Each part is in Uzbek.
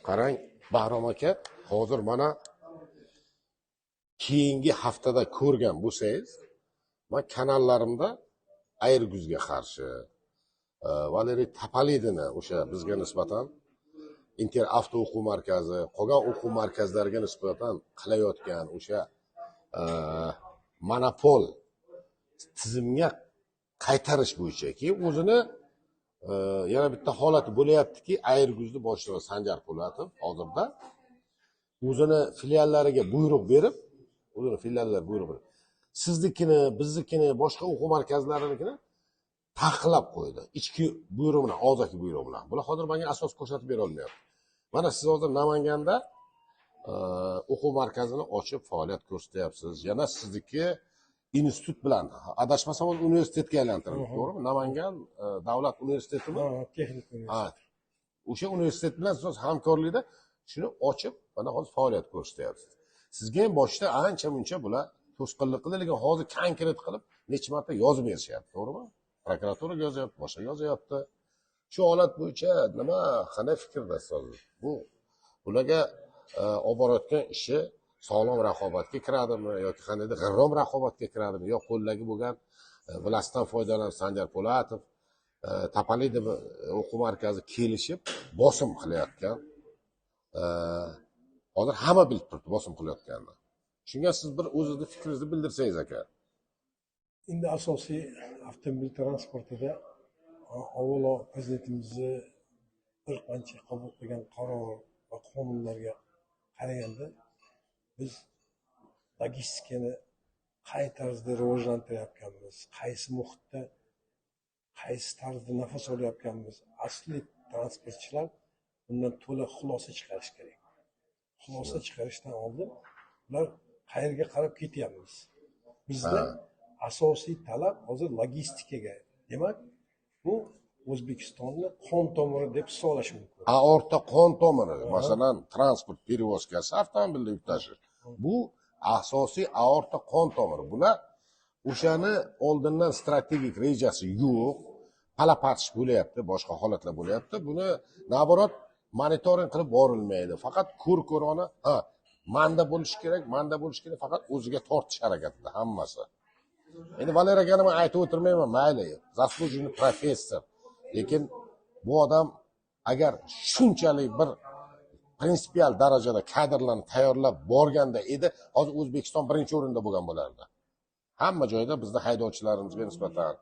Qarang, Bahrom aka, hozir mana keyingi haftada ko'rgan bo'lsangiz, men kanallarimda Airguzga qarshi Valeriy Topalidini o'sha bizga nisbatan Inter avto o'quv markazi, qolgan o'quv markazlariga nisbatan qilayotgan o'sha monopol tizimga qaytarish bo'yichaki o'zini yana bitta holati bo'layaptiki, Airguzni boshlig'i Sanjar Po'latov hozirda o'zini filiallariga buyruq berib, siznikini, biznikini, boshqa o'quv markazlariningini taqiqlab qo'ydi. Ichki buyruq bilan, og'zaki buyruq bilan. Bular hozir menga asos ko'rsatib bera olmayapti. Mana siz hozir Namanganda o'quv markazini ochib faoliyat ko'rsatyapsiz. Yana sizniki institut bilan, adashmasam universitetga aylantirildi, to'g'rimi? Namangan davlat universitetimi? Texnik universitet. O'sha universitet bilan siz hamkorlikda shuni ochib, mana hozir faoliyat ko'rsatyapsiz. Sizga ham boshda ancha-muncha bular to'sqinlik qildi, lekin hozir konkret qilib necha marta yozib berishyapti, to'g'rimi? Prokuraturaga yozyapti, boshqa yozyapti. Shu holat bo'yicha nima, qanday fikrdasiz hozir? Bularga olib borayotgan ishi sog'lom raqobatga kiradimi yoki qandaydir g'irrom raqobatga kiradimi, yo qo'ldagi bo'lgan vlastdan foydalanib Sanjar Po'latov, Topalidov o'quv markazi kelishib bosim qilayotgan. Hozir hamma bilib turibdi bosim qilayotganini. Shunga siz bir o'zingizni fikringizni bildirsangiz aka. Endi asosiy avtomobil transportida avvalo prezidentimizni bir qancha qabul qilgan qaror va qonunlarga qaraganda biz logistikani qay tarzda rivojlantirayotganmiz, qaysi muhitda, qaysi tarzda nafas olayotganmiz, asli transportchilar bundan to'liq xulosa chiqarish kerak. Xulosa chiqarishdan oldin ular qayerga qarab ketyapmiz? Bizda asosiy talab hozir logistikaga. Demak, bu O'zbekistonni qon tomiri deb hisoblash mumkin. Aorta qon tomiri, masalan, transport perevozkasi, avtomobilda yuk tashish. Bu asosiy aorta qon tomiri. Bular o'shani oldindan strategik rejasi yo'q. Palapatish bo'layapti, boshqa holatlar bo'layapti. Buni naborot monitoring qilib borilmaydi. Faqat ko'r-ko'rona, manda bo'lish kerak, faqat o'ziga tortish harakatida hammasi. Endi Valer akani men aytib o'tirmayman, mayli, zaslujeniy professor. Lekin bu odam agar shunchalik bir prinsipial darajada kadrlarni tayyorlab borganda edi, hozir O'zbekiston birinchi o'rinda bo'lgan bo'lardi. Hamma joyda bizni haydovchilarimizga nisbatan,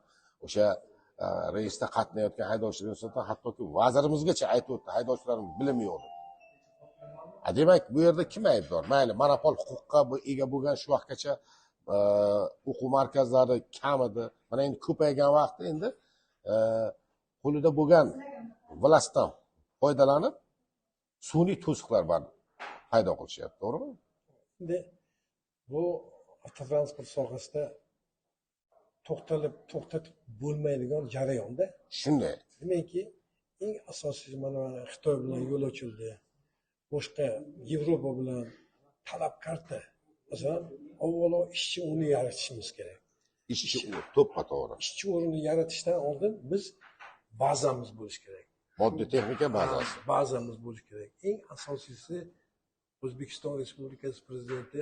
o'sha reysda qatnayotgan haydovchilarga nisbatan, hattoki vazirimizgacha aytib o'tdi, haydovchilarimiz bilimi yo'q. Demak, bu yerda kim aybdor? Mayli, monopol huquqqa ega bo'lgan shu vaqtgacha o'quv markazlari kam edi. Mana endi ko'paygan vaqtda endi qo'lida bo'lgan vlastdan foydalanib sun'iy to'siqlar paydo qilishyapti, to'g'rimi? Endi bu avtotransport sohasida to'xtatib bo'lmaydigan jarayonda. Shunday. Demakki, eng asosiy mana Xitoy bilan yo'l ochildi. Boshqa Yevropa bilan talab karta. Masalan, avvalo ishchi o'rni yaratishimiz kerak. Ishchi to'ppa-to'g'ri. Ishchi o'rnini yaratishdan oldin biz bazamiz bo'lishi kerak. Moddiy texnika bazasi. Bazamiz bo'lishi kerak. Eng asosiysi O'zbekiston Respublikasi Prezidenti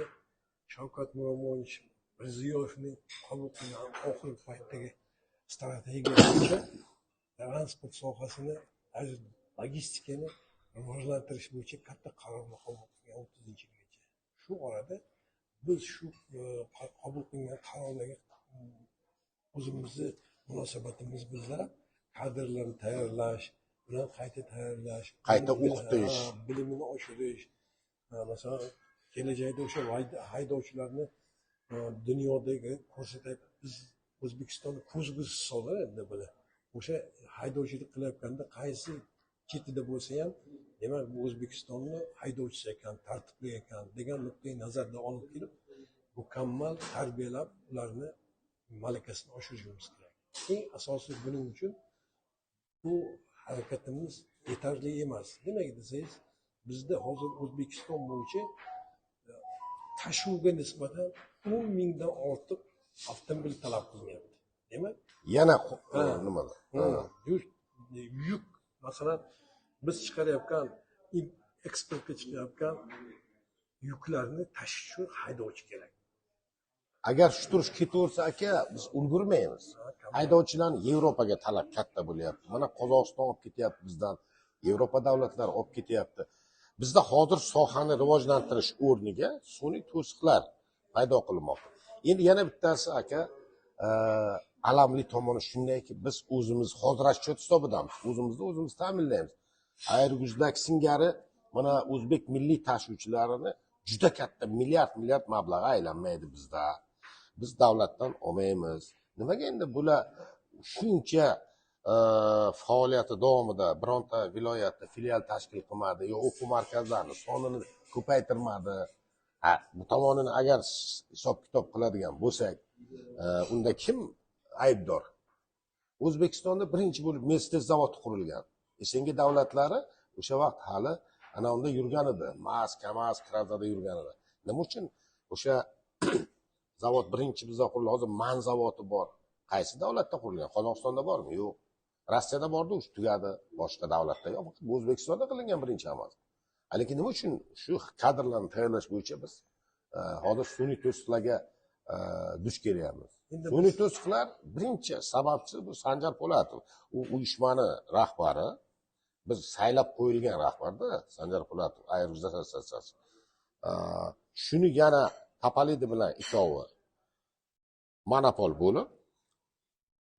Shavkat Miromonovich Mirziyoyevning qabul qilgan oxirgi paytdagi strategiya bo'yicha transport sohasini, logistikani rivojlantirish bo'yicha katta qarorlar qabul qilgan 30-yilgacha. Shu orada biz shu qabul qilingan qarorlarga o'zimizni munosabatimiz bildirib, kadrlarni tayyorlash, ularni qayta tayyorlash, qayta o'qitish, bilimini oshirish, masalan, kelajakda o'sha haydovchilarni dunyodagi ko'rsatib, biz O'zbekistonni ko'zgusi hisoblanadi bular. O'sha haydovchilik qilayotganda qaysi chetida bo'lsa ham, demak, bu O'zbekistonni haydovchisi ekan, tartibli ekan degan nuqtai nazarda olib kelib, mukammal tarbiyalab, ularni malakasini oshirishimiz kerak. Eng asosiy buning uchun bu harakatimiz yetarli emas. Demak desangiz, bizda hozir O'zbekiston bo'yicha tashuvga nisbatan 10 mingdan ortiq avtomobil talab qilinyapti. Demak, yana nimalar? Yuk masalan biz chiqarayotgan eksportga chiqayotgan yuklarni tashish uchun haydovchi kerak. Agar shu turish ketaversa aka, biz ulgurmaymiz. Haydovchilarni Yevropaga talab katta bo'lyapti. Mana Qozog'iston olib ketyapti bizdan, Yevropa davlatlari olib ketyapti. Bizda hozir sohani rivojlantirish o'rniga sun'iy to'siqlar paydo qilinmoqda. Endi yana bittasi aka, alamli tomoni shundayki, biz o'zimiz hozir расчет hisobidamiz. O'zimiz ta'minlaymiz. Airguzdak singari mana o'zbek milliy tashuvchilarini juda katta milliard mablag' aylanmaydi bizda. Biz davlatdan olmaymiz. Nimaga endi bular shuncha faoliyati davomida bironta viloyatda filial tashkil qilmadi yo o'quv markazlarini sonini ko'paytirmadi? Bu tomonini agar hisob kitob qiladigan bo'lsak, unda kim aybdor? O'zbekistonda birinchi bo'lib Mercedes zavodi qurilgan. Esengi davlatlari o'sha vaqt hali ana unda yurgan edi. Maz, Kamaz, Kirazada yurgan edi. Nima uchun o'sha zavod birinchi bizda qurildi? Hozir Man zavodi bor. Qaysi davlatda qurilgan? Qozog'istonda bormi? Yo'q. Rossiyada bordi, o'sha tugadi. Boshqa davlatda yo'q. Bu O'zbekistonda qilingan birinchi amal. Lekin nima uchun shu kadrlarni tayyorlash bo'yicha biz hozir sun'iy to'siqlarga duch kelyapmiz? Sun'iy to'siqlar birinchi sababchi bu Sanjar Po'latov. U uyushmani rahbari, biz saylab qo'yilgan rahbarda Sanjar Po'latov, Airguzak assotsiatsiyasi. Shuni yana Tapalidi bilan ikkovi monopol bo'lib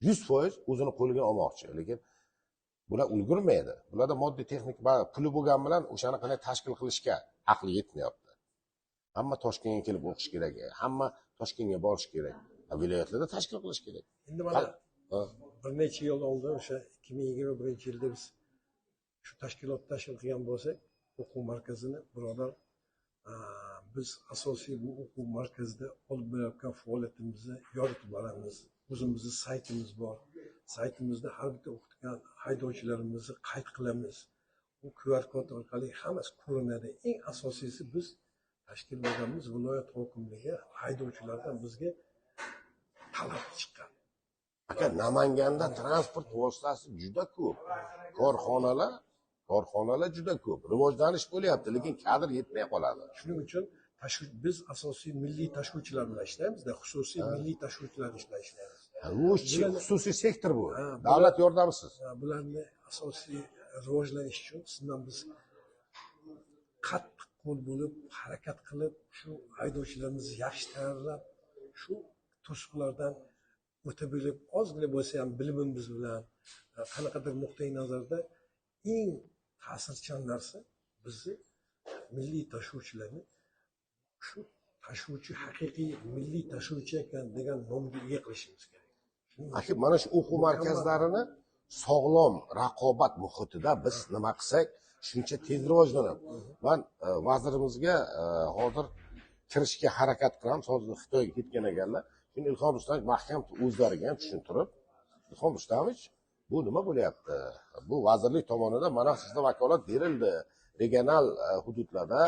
100% o'zini qo'liga olmoqchi. Lekin bular ulgurmaydi. Bularda moddiy texnik puli bo'lgan bilan o'shani qanday tashkil qilishga aqli yetmayapti. Hamma Toshkentga kelib o'qish kerak, hamma Toshkentga borish kerak. Viloyatlarda tashkil qilish kerak. Endi mana bir necha yil oldin o'sha 2021-yilda biz shu tashkilot tashkil qilgan bo'lsak, o'quv markazini birodar, biz asosiy bu o'quv markazida olib borayotgan faoliyatimizni yoritib boramiz. O'zimizning saytimiz bor. Saytimizda har bitta o'qitgan haydovchilarimizni qayd qilamiz. Bu QR kod orqali hammasi ko'rinadi. Eng asosiysi biz tashkil qilganmiz viloyat hokimligi haydovchilardan bizga talab chiqqan. Aka, Namanganda transport vositasi juda ko'p. Korxonalar juda ko'p. Rivojlanish bo'lyapti, lekin kadr yetmay qoladi. Shuning uchun biz asosiy milliy tashuvchilar bilan ishlaymiz-da, xususiy milliy tashuvchilar ishlaymiz. Bu xususiy sektor bu. Davlat yordamisiz. Bularni asosiy rivojlanish uchun sizdan biz qattiq qo'l bo'lib, harakat qilib, shu haydovchilarimizni yaxshi tayyorlab, shu to'siqlardan o'ta bilib, ozgina bo'lsa ham bilimimiz bilan qanaqadir nuqtai nazarda eng ta'sirchan narsa bizni milliy tashuvchilarni shu tashuvchi haqiqiy milliy tashuvchi ekan degan nomga ega qilishimiz kerak. Aka, mana shu o'quv markazlarini sog'lom raqobat muhitida biz nima qilsak, shuncha tez rivojlanadi. Men vazirimizga hozir kirishga harakat qilamiz. Hozir Xitoyga ketgan ekanlar. Shuni Ilhom Rustamov mahkam o'zlariga ham tushuntirib, Ilhom Rustamov, bu nima bo'lyapti? Bu vazirlik tomonidan mana sizga vakolat berildi. Regional hududlarda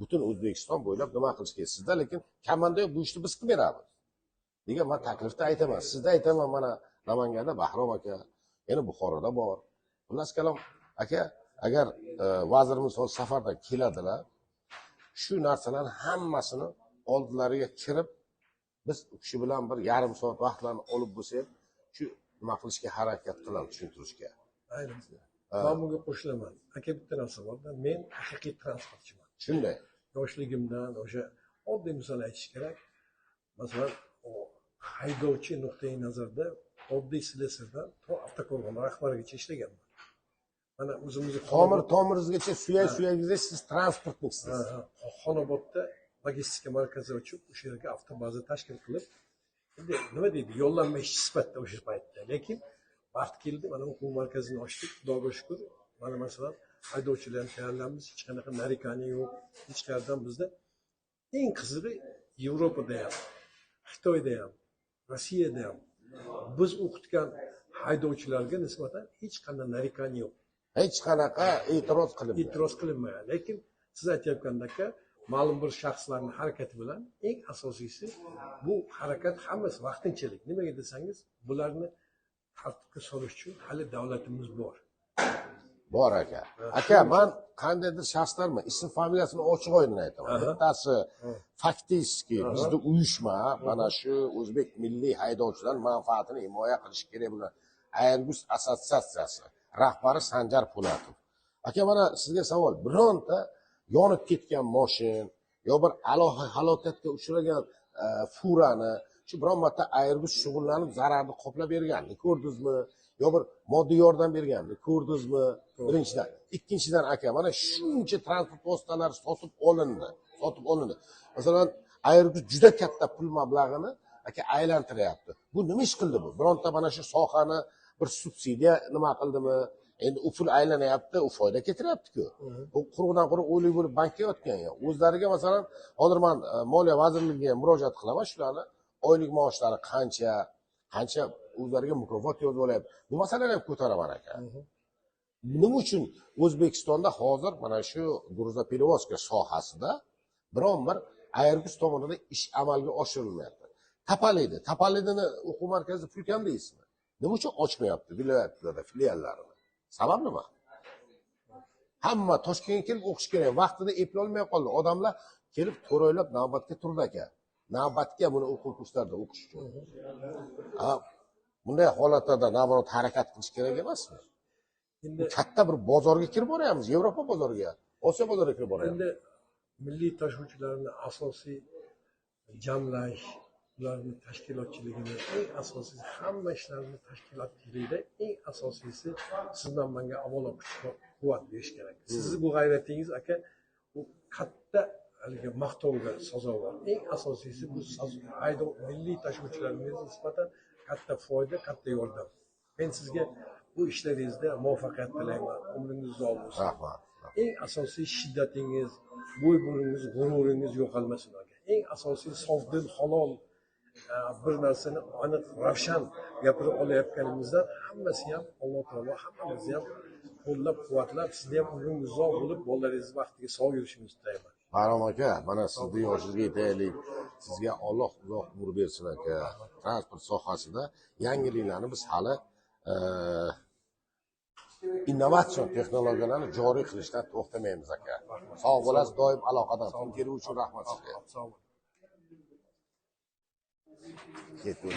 butun O'zbekiston bo'ylab nima qilish kerak sizda, lekin kamanda bu ishni biz qilib beramiz. degan men taklifda aytaman. Sizda aytaman, mana Namanganda Bahrom aka, yana Buxoroda bor. Xullas kalom aka, agar vazirimiz hozir safardan keladilar, shu narsalarni hammasini oldilariga kirib, biz u kishi bilan bir yarim soat vaqtlarni olib bo'lsak, shu nima qilishga harakat qilamiz, tushuntirishga. Aynan. Men bunga qo'shilaman. Aka, bitta narsa bor-da, men haqiqiy transportchiman. Shunday. Yoshligimdan o'sha oddiy misol aytish kerak. Masalan, haydovchi nuqtai nazarda oddiy slesardan to avtokorxon rahbarigacha ishlaganman. Mana o'zimizni tomiringizgacha suyagingizda siz transportniksiz. Xonobodda logistika markazi ochib, o'sha yerga avtobaza tashkil qilib, endi nima deydi, yollanma ishchi sifatida o'sha paytda. Lekin vaqt keldi, mana o'quv markazini ochdik, Xudoga shukr. Mana masalan, haydovchilarni tayyorlaymiz, hech qanaqa narikani yo'q, hech qayerdan bizda. Eng qizig'i, Yevropada ham, Xitoyda ham, Rossiyada ham biz o'qitgan haydovchilarga nisbatan hech qanday narikani yo'q. Hech qanaqa e'tiroz qilinmagan. Lekin siz aytayotgandek, ma'lum bir shaxslarning harakati bilan eng asosiysi bu harakat hammasi vaqtinchalik. Nimaga desangiz, bularni tartibga solish uchun hali davlatimiz bor. bor aka. Aka, man qandaydir shaxslarmi ism familiyasini ochiq oydin aytaman. Bittasi faktiski bizda uyushma mana shu o'zbek milliy haydovchilar manfaatini himoya qilish kerak bo'lgan Airbus assotsiatsiyasi rahbari Sanjar Po'latov. Aka, mana sizga savol, bironta yonib ketgan mashin yo bir halokatga uchragan furani shu biron marta Airbus shug'ullanib zararni qoplab berganini ko'rdingizmi? Yo bir moddiy yordam berganini ko'rdingizmi? Birinchidan. Ikkinchidan aka, mana shuncha transport vositalari sotib olindi. Masalan, Airbus juda katta pul mablag'ini aka aylantiryapti. Bu nima ish qildi bu? Bironta mana shu sohani bir subsidiya nima qildimi? Endi u pul aylanyapti, u foyda keltiryapti-ku. Bu quruqdan quruq o'lik bo'lib bankka yotgan ya. O'zlariga masalan, hozir men Moliya vazirligiga murojaat qilaman shularni. Oylik maoshlari qancha o'zlariga mukofot yozib olyapti. Bu masalalarni ham ko'taraman aka. Nima uchun O'zbekistonda hozir mana shu gruzoperevozka sohasida biron bir Airbus tomonidan ish amalga oshirilmayapti? Tapalidini o'quv markazida pul kam deysizmi? Nima uchun ochmayapti viloyatlarda filiallarini? Sabab nima? Hamma Toshkentga kelib o'qish kerak. Vaqtida eplolmay qoldi. Odamlar kelib to'roylab navbatga turdi aka. Navbatga buni o'quv kurslarida o'qish uchun. Bunday holatlarda naborot harakat qilish kerak emasmi? Endi katta bir bozorga kirib boryapmiz, Yevropa bozoriga, Osiyo bozoriga kirib boryapmiz. Endi milliy tashuvchilarni asosiy jamlash, ularni tashkilotchiligini eng asosiysi hamma ishlarni tashkilotchilikda eng asosiysi sizdan menga avvalo kuch-quvvat berish kerak. Sizni bu g'ayratingiz aka u katta haligi maqtovga sazovor. Eng asosiysi bu milliy tashuvchilarimizga nisbatan katta foyda, katta yordam. Men sizga bu ishlaringizda muvaffaqiyat tilayman. Umringiz uzoq bo'lsin. Rahmat. Eng asosiy shiddatingiz, bo'y-bo'yingiz, g'ururingiz yo'qolmasin aka. Eng asosiy sofdil, halol bir narsani aniq, ravshan gapirib olayotganimizdan hammasi ham Alloh taolo hammamizni ham qo'llab-quvvatlab, sizni ham umringiz uzoq bo'lib, bolalaringizni vaqtiga sog' yurishingizni tilayman. Barom aka, mana sizni yoshingizga yetaylik. Sizga Alloh uzoq umr bersin aka. Transport sohasida yangiliklarni biz hali innovatsion texnologiyalarni joriy qilishdan to'xtamaymiz aka. Sog' bo'lasiz, doim aloqada. Keluvchi uchun rahmat sizga. Sog' bo'ling. Ketdik.